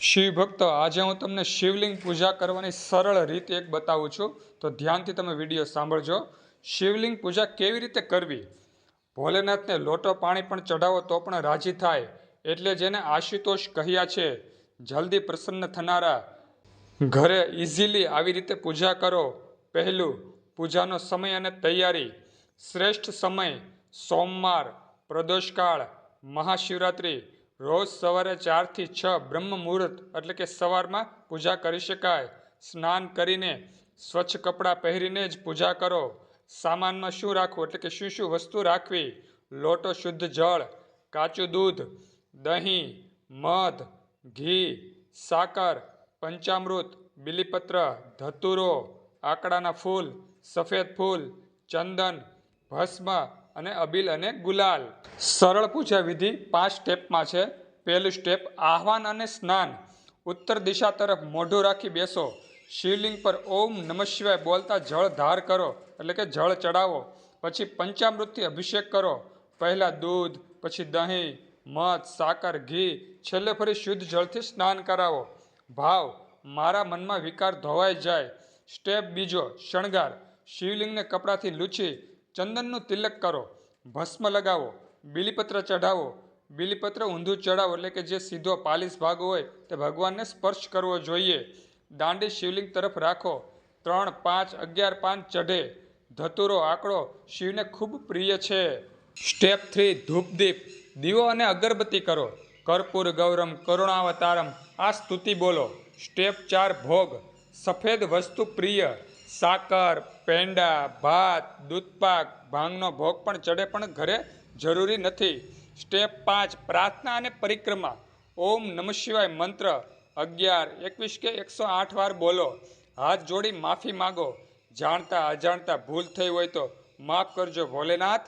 શિવ ભક્તો, આજે હું તમને શિવલિંગ પૂજા કરવાની સરળ રીત એક બતાવું છું. તો ધ્યાનથી તમે વિડીયો સાંભળજો. શિવલિંગ પૂજા કેવી રીતે કરવી? ભોલેનાથને લોટો પાણી પણ ચઢાવો તો પણ રાજી થાય, એટલે જેને આશુતોષ કહ્યા છે. જલ્દી પ્રસન્ન થનારા. ઘરે ઇઝીલી આવી રીતે પૂજા કરો. પહેલું, પૂજાનો સમય અને તૈયારી. શ્રેષ્ઠ સમય: સોમવાર, પ્રદોષકાળ, મહાશિવરાત્રિ. રોજ સવારે 4 થી 6 બ્રહ્મ મુહૂર્ત એટલે કે સવારમાં પૂજા કરી શકાય. સ્નાન કરીને સ્વચ્છ કપડાં પહેરીને જ પૂજા કરો. સામાનમાં શું રાખવું એટલે કે શું વસ્તુ રાખવી? લોટો શુદ્ધ જળ, કાચું દૂધ, દહીં, મધ, ઘી, સાકર, પંચામૃત, બીલીપત્ર, ધતુરો, આકડાના ફૂલ, સફેદ ફૂલ, ચંદન, ભસ્મ અને અબીલ અને ગુલાલ. સરળ પૂજા વિધિ 5 સ્ટેપમાં છે. પહેલું સ્ટેપ: આહવાન અને સ્નાન. ઉત્તર દિશા તરફ મોઢું રાખી બેસો. શિવલિંગ પર ઓમ નમઃ શિવાય બોલતા જળ ધાર કરો એટલે કે જળ ચડાવો. પછી પંચામૃતથી અભિષેક કરો. પહેલા દૂધ, પછી દહીં, મધ, સાકર, ઘી, છેલ્લે ફરી શુદ્ધ જળથી સ્નાન કરાવો. ભાવ: મારા મનમાં વિકાર ધોવાઈ જાય. સ્ટેપ બીજો: શણગાર. શિવલિંગને કપડાથી લૂછી ચંદનનું તિલક કરો. ભસ્મ લગાવો. બીલીપત્ર ચઢાવો. બીલીપત્ર ઊંધું ચડાવો એટલે કે જે સીધો પાલિશ ભાગ હોય તે ભગવાનને સ્પર્શ કરવો જોઈએ. દાંડી શિવલિંગ તરફ રાખો. 3, 5, 11 પાન ચઢે. ધતુરો, આંકડો શિવને ખૂબ પ્રિય છે. સ્ટેપ 3: ધૂપદીપ. દીવો અને અગરબત્તી કરો. કર્પૂર ગૌરમ કરુણાવતારમ આ સ્તુતિ બોલો. સ્ટેપ 4: ભોગ. સફેદ વસ્તુ પ્રિય. સાકર, પેંડા, ભાત, દૂધપાક, ભાંગનો ભોગ પણ ચડે પણ ઘરે જરૂરી નથી. સ્ટેપ 5: પ્રાર્થના અને પરિક્રમા. ઓમ નમઃ શિવાય મંત્ર 11, 21 કે 108 વાર બોલો. હાથ જોડી માફી માગો. જાણતા અજાણતા ભૂલ થઈ હોય તો માફ કરજો ભોલેનાથ.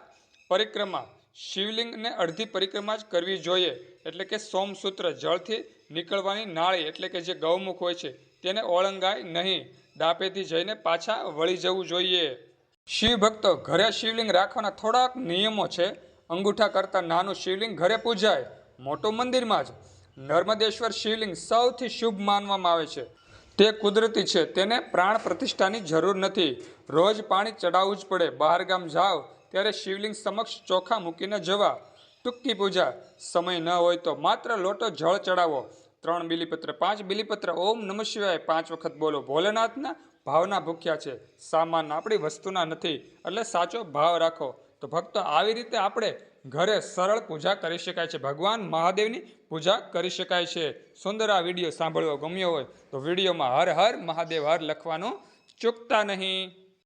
પરિક્રમા: શિવલિંગને અડધી પરિક્રમા જ કરવી જોઈએ એટલે કે સોમસૂત્ર જળથી નીકળવાની નાળી એટલે કે જે ગૌમુખ હોય છે તેને ઓળંગાય નહીં. ડાપેથી જઈને પાછા વળી જવું જોઈએ. શિવ ભક્તો, ઘરે શિવલિંગ રાખવાના થોડાક નિયમો છે. અંગૂઠા કરતાં નાનું શિવલિંગ ઘરે પૂજાય, મોટું મંદિરમાં જ. નર્મદેશ્વર શિવલિંગ સૌથી શુભ માનવામાં આવે છે. તે કુદરતી છે, તેને પ્રાણ પ્રતિષ્ઠાની જરૂર નથી. રોજ પાણી ચડાવવું જ પડે. બહારગામ જાઓ ત્યારે શિવલિંગ સમક્ષ ચોખા મૂકીને જવા. ટૂંકી પૂજા: સમય ન હોય તો માત્ર લોટો જળ ચડાવો. 3 બીલીપત્ર, 5 બીલીપત્ર, ઓમ નમઃ શિવાય 5 વખત બોલો. ભોલેનાથના ભાવના ભૂખ્યા છે, સામાન આપણી વસ્તુના નથી, એટલે સાચો ભાવ રાખો. તો ભક્તો, આવી રીતે આપણે ઘરે સરળ પૂજા કરી શકાય છે. ભગવાન મહાદેવની પૂજા કરી શકાય છે. સુંદર આ વિડીયો સાંભળવો ગમ્યો હોય તો વિડીયોમાં હર હર મહાદેવ હર લખવાનું ચૂકતા નહીં.